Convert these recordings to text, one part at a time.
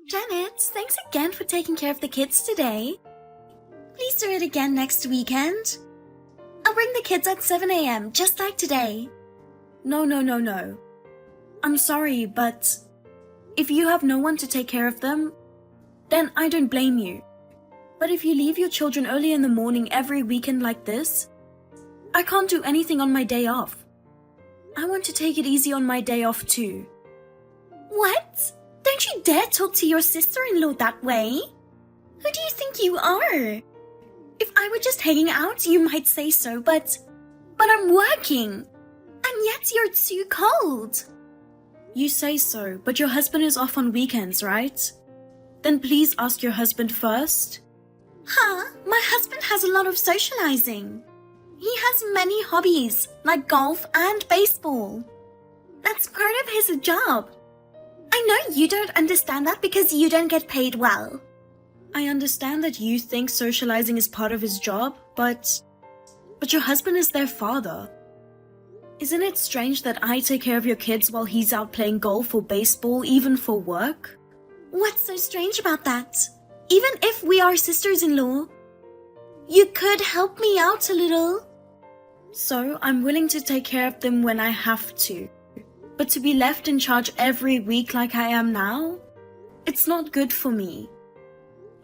Janet, thanks again for taking care of the kids today. Please do it again next weekend. I'll bring the kids at 7 a.m., just like today. No. I'm sorry, but if you have no one to take care of them, then I don't blame you. But if you leave your children early in the morning every weekend like this, I can't do anything on my day off. I want to take it easy on my day off too. What? Don't you dare talk to your sister-in-law that way. Who do you think you are? If I were just hanging out, you might say so, but I'm working. And yet you're too cold. You say so, but your husband is off on weekends, right? Then please ask your husband first. Huh? My husband has a lot of socializing. He has many hobbies, like golf and baseball. That's part of his job. I know you don't understand that because you don't get paid well. I understand that you think socializing is part of his job, but your husband is their father. Isn't it strange that I take care of your kids while he's out playing golf or baseball, even for work? What's so strange about that? Even if we are sisters-in-law, you could help me out a little. So I'm willing to take care of them when I have to. But to be left in charge every week like I am now, it's not good for me.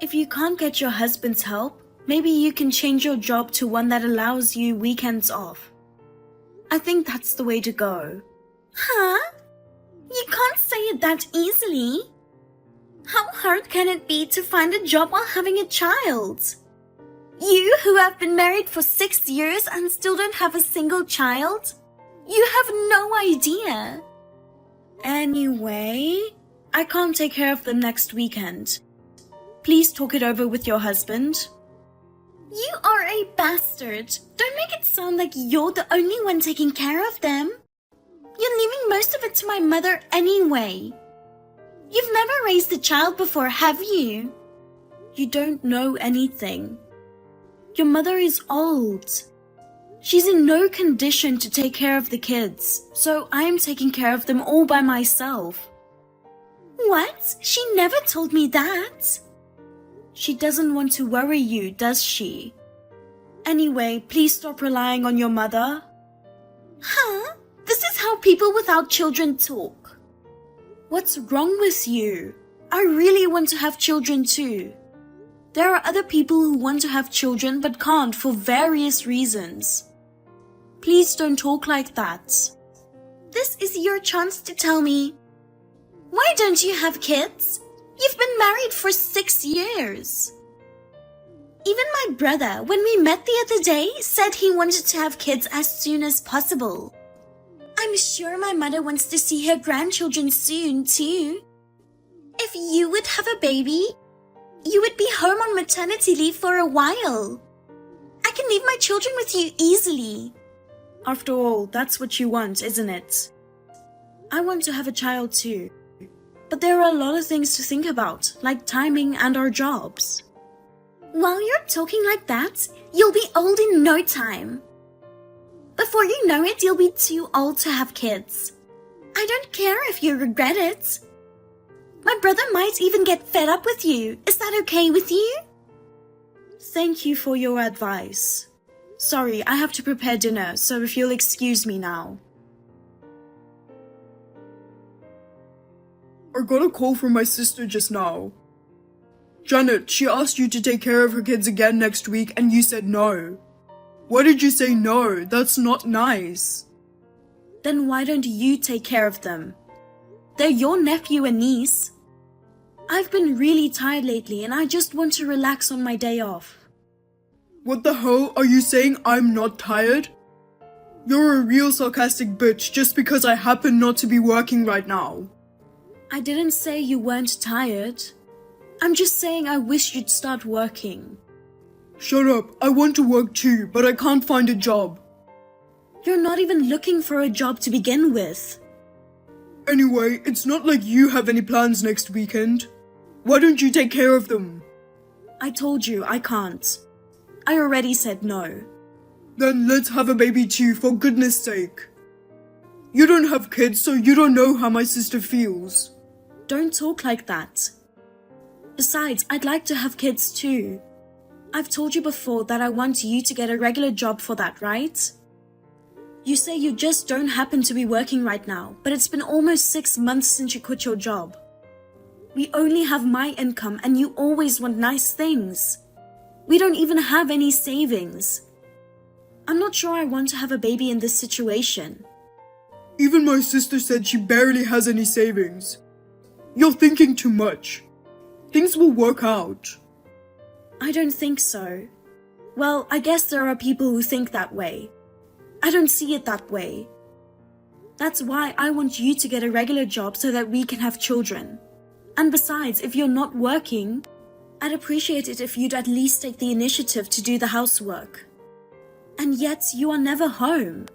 If you can't get your husband's help, maybe you can change your job to one that allows you weekends off. I think that's the way to go. Huh? You can't say it that easily. How hard can it be to find a job while having a child? You who have been married for 6 years and still don't have a single child? You have no idea. Anyway, I can't take care of them next weekend. Please talk it over with your husband. You are a bastard. Don't make it sound like you're the only one taking care of them. You're leaving most of it to my mother anyway. You've never raised a child before, have you? You don't know anything. Your mother is old. She's in no condition to take care of the kids, so I'm taking care of them all by myself. What? She never told me that. She doesn't want to worry you, does she? Anyway, please stop relying on your mother. Huh? This is how people without children talk. What's wrong with you? I really want to have children too. There are other people who want to have children but can't for various reasons. Please don't talk like that. This is your chance to tell me. Why don't you have kids? You've been married for 6 years. Even my brother, when we met the other day, said he wanted to have kids as soon as possible. I'm sure my mother wants to see her grandchildren soon, too. If you would have a baby, you would be home on maternity leave for a while. I can leave my children with you easily. After all, that's what you want, isn't it? I want to have a child too. But there are a lot of things to think about, like timing and our jobs. While you're talking like that, you'll be old in no time. Before you know it, you'll be too old to have kids. I don't care if you regret it. My brother might even get fed up with you. Is that okay with you? Thank you for your advice. Sorry, I have to prepare dinner, so if you'll excuse me now. I got a call from my sister just now. Janet, she asked you to take care of her kids again next week and you said no. Why did you say no? That's not nice. Then why don't you take care of them? They're your nephew and niece. I've been really tired lately and I just want to relax on my day off. What the hell? Are you saying I'm not tired? You're a real sarcastic bitch just because I happen not to be working right now. I didn't say you weren't tired. I'm just saying I wish you'd start working. Shut up. I want to work too, but I can't find a job. You're not even looking for a job to begin with. Anyway, it's not like you have any plans next weekend. Why don't you take care of them? I told you I can't. I already said no. Then let's have a baby too, for goodness sake. You don't have kids, so you don't know how my sister feels. Don't talk like that. Besides, I'd like to have kids too. I've told you before that I want you to get a regular job for that, right? You say you just don't happen to be working right now, but it's been almost 6 months since you quit your job. We only have my income and you always want nice things. We don't even have any savings. I'm not sure I want to have a baby in this situation. Even my sister said she barely has any savings. You're thinking too much. Things will work out. I don't think so. Well, I guess there are people who think that way. I don't see it that way. That's why I want you to get a regular job so that we can have children. And besides, if you're not working, I'd appreciate it if you'd at least take the initiative to do the housework. And yet, you are never home.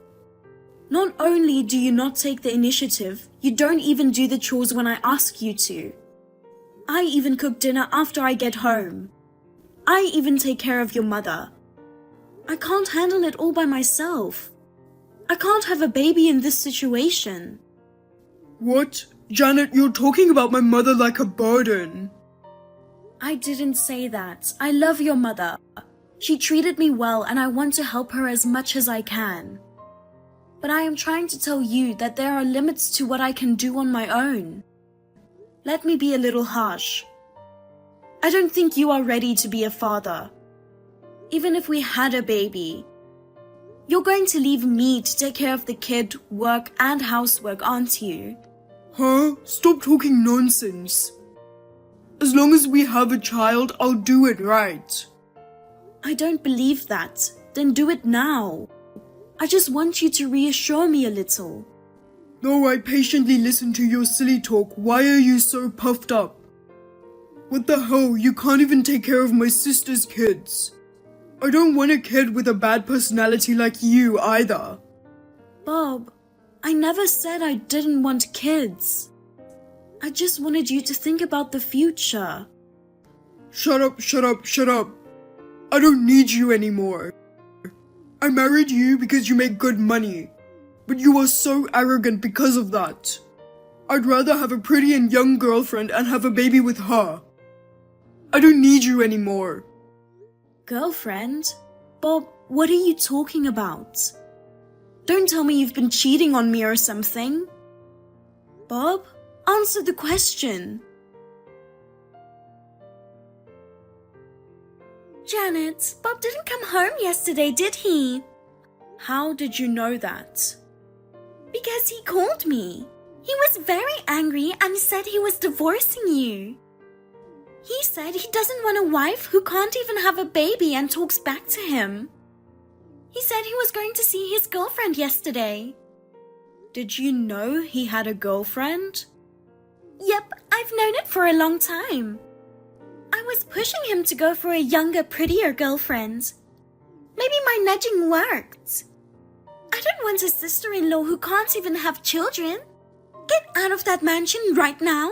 Not only do you not take the initiative, you don't even do the chores when I ask you to. I even cook dinner after I get home. I even take care of your mother. I can't handle it all by myself. I can't have a baby in this situation. What? Janet, you're talking about my mother like a burden. I didn't say that. I love your mother. She treated me well and I want to help her as much as I can. But I am trying to tell you that there are limits to what I can do on my own. Let me be a little harsh. I don't think you are ready to be a father. Even if we had a baby, you're going to leave me to take care of the kid, work, and housework, aren't you? Huh? Stop talking nonsense. As long as we have a child, I'll do it right. I don't believe that. Then do it now. I just want you to reassure me a little. Though I patiently listen to your silly talk, why are you so puffed up? What the hell? You can't even take care of my sister's kids. I don't want a kid with a bad personality like you either. Bob, I never said I didn't want kids. I just wanted you to think about the future. Shut up, shut up, shut up. I don't need you anymore. I married you because you make good money, but you are so arrogant because of that. I'd rather have a pretty and young girlfriend and have a baby with her. I don't need you anymore. Girlfriend? Bob, what are you talking about? Don't tell me you've been cheating on me or something. Bob, answer the question. Janet, Bob didn't come home yesterday, did he? How did you know that? Because he called me. He was very angry and said he was divorcing you. He said he doesn't want a wife who can't even have a baby and talks back to him. He said he was going to see his girlfriend yesterday. Did you know he had a girlfriend? Yep, I've known it for a long time. I was pushing him to go for a younger, prettier girlfriend. Maybe my nudging worked. I don't want a sister-in-law who can't even have children. Get out of that mansion right now.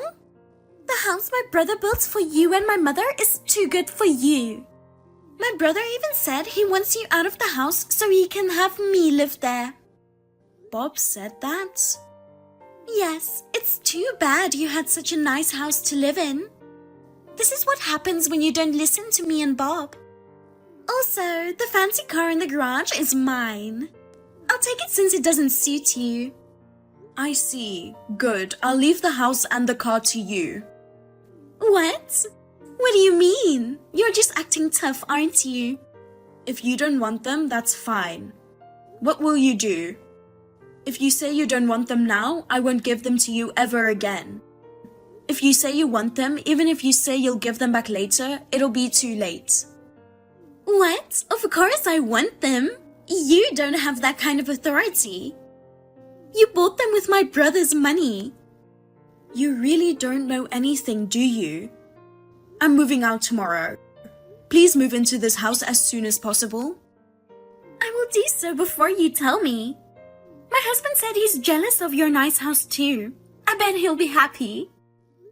The house my brother built for you and my mother is too good for you. My brother even said he wants you out of the house so he can have me live there. Bob said that? Yes, it's too bad you had such a nice house to live in. This is what happens when you don't listen to me and Bob. Also, the fancy car in the garage is mine. I'll take it since it doesn't suit you. I see. Good. I'll leave the house and the car to you. What? What do you mean? You're just acting tough, aren't you? If you don't want them, that's fine. What will you do? If you say you don't want them now, I won't give them to you ever again. If you say you want them, even if you say you'll give them back later, it'll be too late. What? Of course I want them. You don't have that kind of authority. You bought them with my brother's money. You really don't know anything, do you? I'm moving out tomorrow. Please move into this house as soon as possible. I will do so before you tell me. My husband said he's jealous of your nice house too. I bet he'll be happy.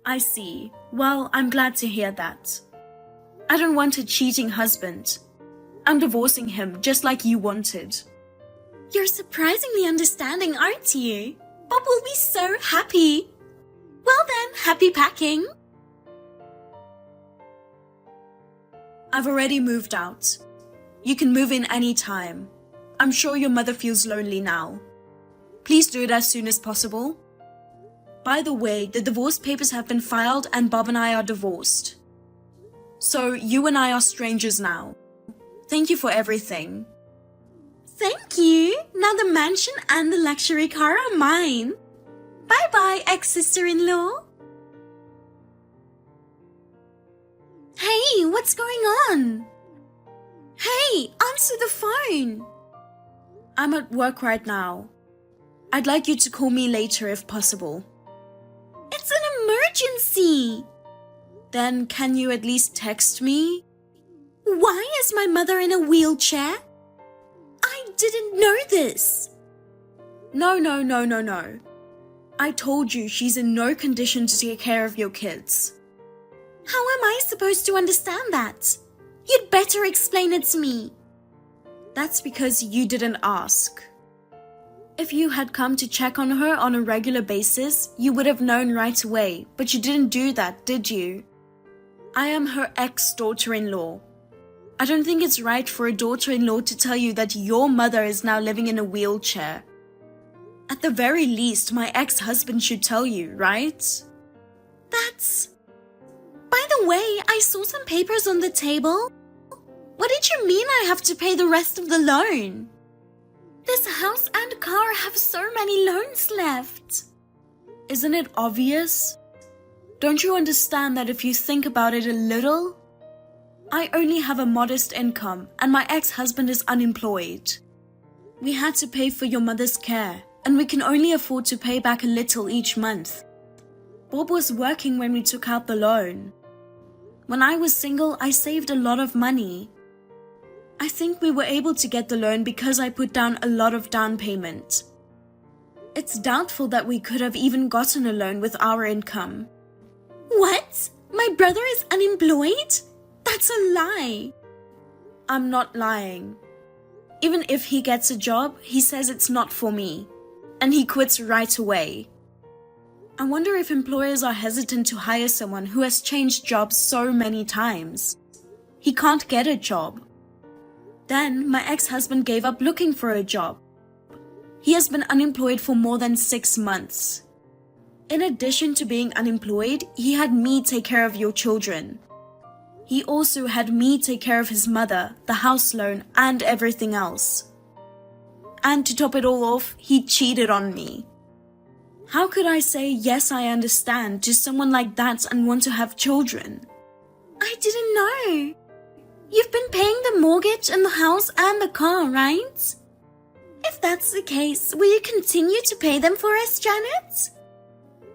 I see. Well, I'm glad to hear that. I don't want a cheating husband. I'm divorcing him just like you wanted. You're surprisingly understanding, aren't you? Bob will be so happy. Well then, happy packing. I've already moved out. You can move in any time. I'm sure your mother feels lonely now. Please do it as soon as possible. By the way, the divorce papers have been filed and Bob and I are divorced. So you and I are strangers now. Thank you for everything. Thank you. Now the mansion and the luxury car are mine. Bye-bye, ex-sister-in-law. Hey, what's going on? Hey, answer the phone. I'm at work right now. I'd like you to call me later if possible. It's an emergency. Then can you at least text me? Why is my mother in a wheelchair? I didn't know this. No. I told you she's in no condition to take care of your kids. How am I supposed to understand that? You'd better explain it to me. That's because you didn't ask. If you had come to check on her on a regular basis, you would have known right away, but you didn't do that, did you? I am her ex-daughter-in-law. I don't think it's right for a daughter-in-law to tell you that your mother is now living in a wheelchair. At the very least, my ex-husband should tell you, right? By the way, I saw some papers on the table. What did you mean I have to pay the rest of the loan? This house and car have so many loans left. Isn't it obvious? Don't you understand that if you think about it a little? I only have a modest income and my ex-husband is unemployed. We had to pay for your mother's care and we can only afford to pay back a little each month. Bob was working when we took out the loan. When I was single, I saved a lot of money. I think we were able to get the loan because I put down a lot of down payment. It's doubtful that we could have even gotten a loan with our income. What? My brother is unemployed? That's a lie. I'm not lying. Even if he gets a job, he says it's not for me. And he quits right away. I wonder if employers are hesitant to hire someone who has changed jobs so many times. He can't get a job. Then, my ex-husband gave up looking for a job. He has been unemployed for more than 6 months. In addition to being unemployed, he had me take care of your children. He also had me take care of his mother, the house loan, and everything else. And to top it all off, he cheated on me. How could I say, yes, I understand, to someone like that and want to have children? I didn't know. You've been paying the mortgage and the house and the car, right? If that's the case, will you continue to pay them for us, Janet?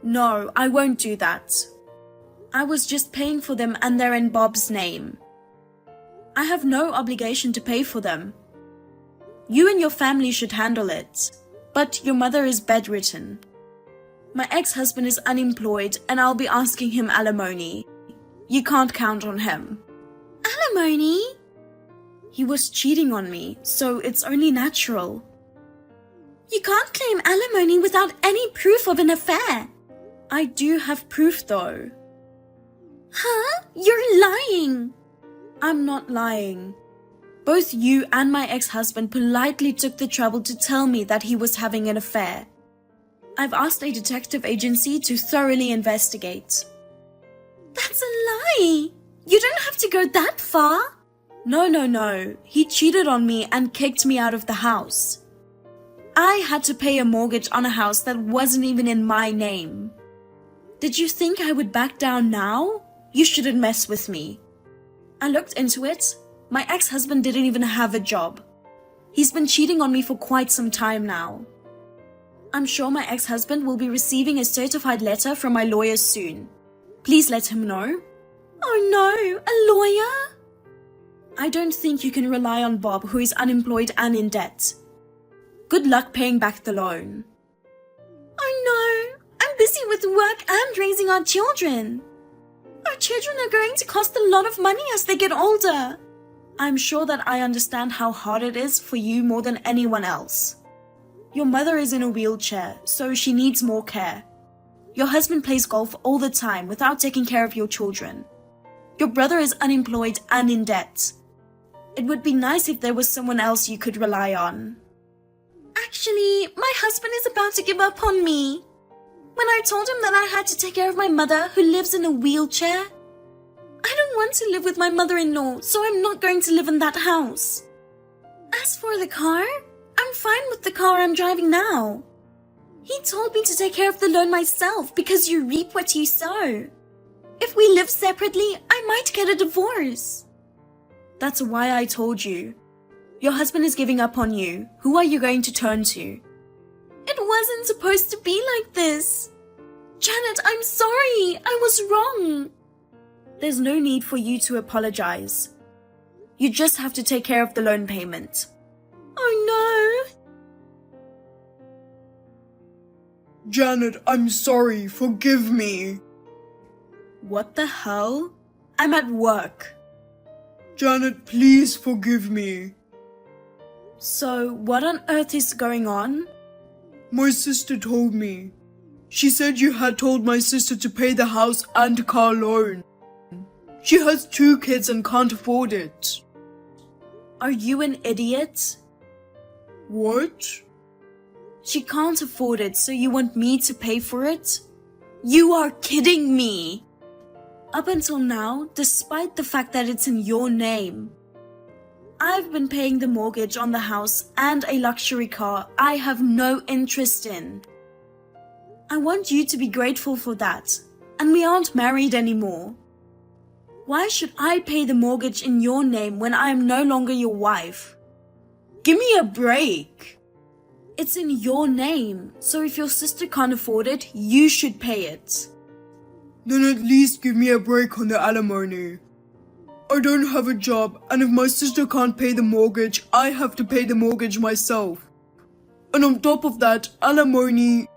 No, I won't do that. I was just paying for them and they're in Bob's name. I have no obligation to pay for them. You and your family should handle it, but your mother is bedridden. My ex-husband is unemployed and I'll be asking him alimony. You can't count on him. Alimony? He was cheating on me, so it's only natural. You can't claim alimony without any proof of an affair. I do have proof though. Huh? You're lying. I'm not lying. Both you and my ex-husband politely took the trouble to tell me that he was having an affair. I've asked a detective agency to thoroughly investigate. That's a lie. You don't have to go that far. No. He cheated on me and kicked me out of the house. I had to pay a mortgage on a house that wasn't even in my name. Did you think I would back down now? You shouldn't mess with me. I looked into it. My ex-husband didn't even have a job. He's been cheating on me for quite some time now. I'm sure my ex-husband will be receiving a certified letter from my lawyer soon. Please let him know. Oh no, a lawyer? I don't think you can rely on Bob, who is unemployed and in debt. Good luck paying back the loan. Oh no, I'm busy with work and raising our children. Our children are going to cost a lot of money as they get older. I'm sure that I understand how hard it is for you more than anyone else. Your mother is in a wheelchair, so she needs more care. Your husband plays golf all the time without taking care of your children. Your brother is unemployed and in debt. It would be nice if there was someone else you could rely on. Actually, my husband is about to give up on me. When I told him that I had to take care of my mother who lives in a wheelchair, I don't want to live with my mother-in-law, so I'm not going to live in that house. As for the car, I'm fine with the car I'm driving now. He told me to take care of the loan myself because you reap what you sow. If we live separately, I might get a divorce. That's why I told you. Your husband is giving up on you. Who are you going to turn to? It wasn't supposed to be like this. Janet, I'm sorry. I was wrong. There's no need for you to apologize. You just have to take care of the loan payment. Oh no. Janet, I'm sorry. Forgive me. What the hell? I'm at work. Janet, please forgive me. So, what on earth is going on? My sister told me. She said you had told my sister to pay the house and car loan. She has 2 kids and can't afford it. Are you an idiot? What? She can't afford it, so you want me to pay for it? You are kidding me! Up until now, despite the fact that it's in your name, I've been paying the mortgage on the house and a luxury car I have no interest in. I want you to be grateful for that, and we aren't married anymore. Why should I pay the mortgage in your name when I am no longer your wife? Give me a break! It's in your name, so if your sister can't afford it, you should pay it. Then at least give me a break on the alimony. I don't have a job, and if my sister can't pay the mortgage, I have to pay the mortgage myself. And on top of that, alimony...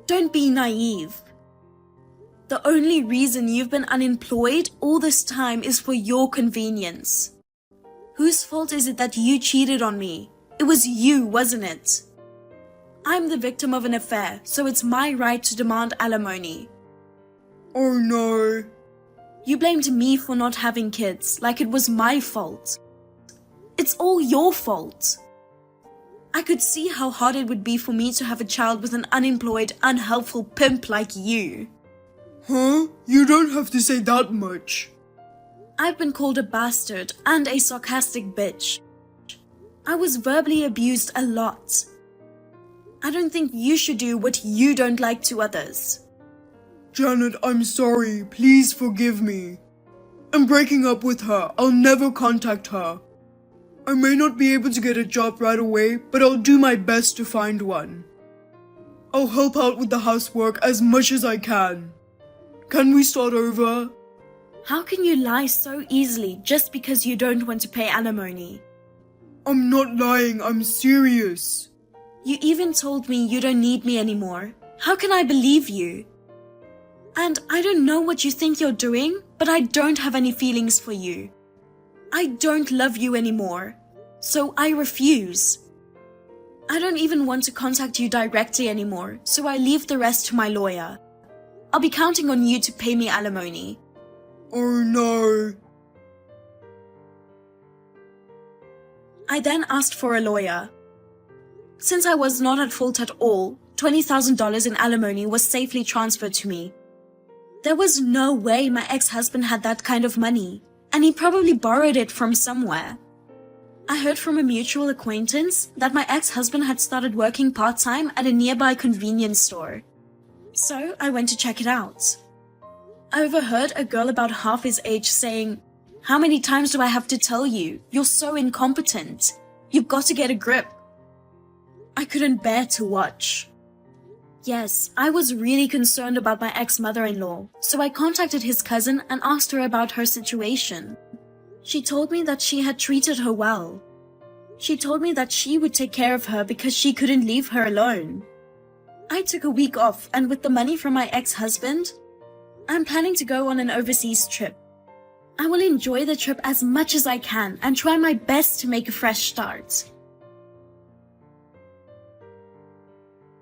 Don't be naive. The only reason you've been unemployed all this time is for your convenience. Whose fault is it that you cheated on me? It was you, wasn't it? I'm the victim of an affair, so it's my right to demand alimony. Oh no. You blamed me for not having kids, like it was my fault. It's all your fault. I could see how hard it would be for me to have a child with an unemployed, unhelpful pimp like you. Huh? You don't have to say that much. I've been called a bastard and a sarcastic bitch. I was verbally abused a lot. I don't think you should do what you don't like to others. Janet, I'm sorry. Please forgive me. I'm breaking up with her. I'll never contact her. I may not be able to get a job right away, but I'll do my best to find one. I'll help out with the housework as much as I can. Can we start over? How can you lie so easily just because you don't want to pay alimony? I'm not lying. I'm serious. You even told me you don't need me anymore. How can I believe you? And I don't know what you think you're doing, but I don't have any feelings for you. I don't love you anymore, so I refuse. I don't even want to contact you directly anymore, so I leave the rest to my lawyer. I'll be counting on you to pay me alimony. Oh no. I then asked for a lawyer. Since I was not at fault at all, $20,000 in alimony was safely transferred to me. There was no way my ex-husband had that kind of money, and he probably borrowed it from somewhere. I heard from a mutual acquaintance that my ex-husband had started working part-time at a nearby convenience store. So I went to check it out. I overheard a girl about half his age saying, "How many times do I have to tell you? You're so incompetent. You've got to get a grip." I couldn't bear to watch. Yes, I was really concerned about my ex-mother-in-law, so I contacted his cousin and asked her about her situation. She told me that she had treated her well. She told me that she would take care of her because she couldn't leave her alone. I took a week off, and with the money from my ex-husband, I'm planning to go on an overseas trip. I will enjoy the trip as much as I can and try my best to make a fresh start.